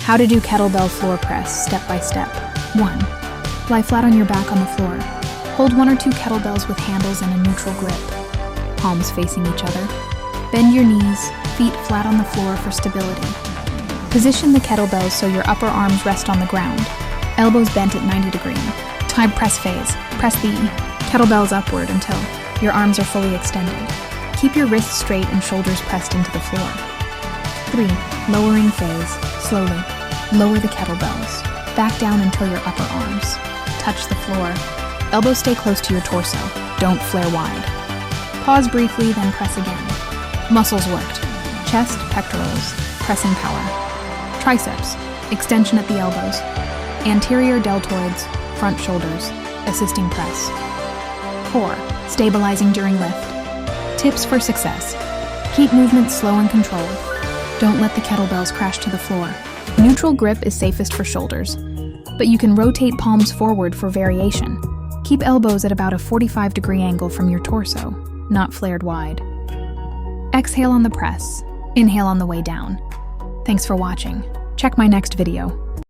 How to do kettlebell floor press, step by step. 1. Lie flat on your back on the floor. Hold 1 or 2 kettlebells with handles in a neutral grip. Palms facing each other. Bend your knees, feet flat on the floor for stability. Position the kettlebells so your upper arms rest on the ground. Elbows bent at 90 degrees. Time press phase. Press the kettlebells upward until your arms are fully extended. Keep your wrists straight and shoulders pressed into the floor. 3. Lowering phase. Slowly. Lower the kettlebells. Back down until your upper arms touch the floor. Elbows stay close to your torso. Don't flare wide. Pause briefly, then press again. Muscles worked. Chest, pectorals, pressing power. Triceps, extension at the elbows. Anterior deltoids, front shoulders, assisting press. Core, stabilizing during lift. Tips for success. Keep movement slow and controlled. Don't let the kettlebells crash to the floor. Neutral grip is safest for shoulders, but you can rotate palms forward for variation. Keep elbows at about a 45-degree angle from your torso, not flared wide. Exhale on the press. Inhale on the way down. Thanks for watching. Check my next video.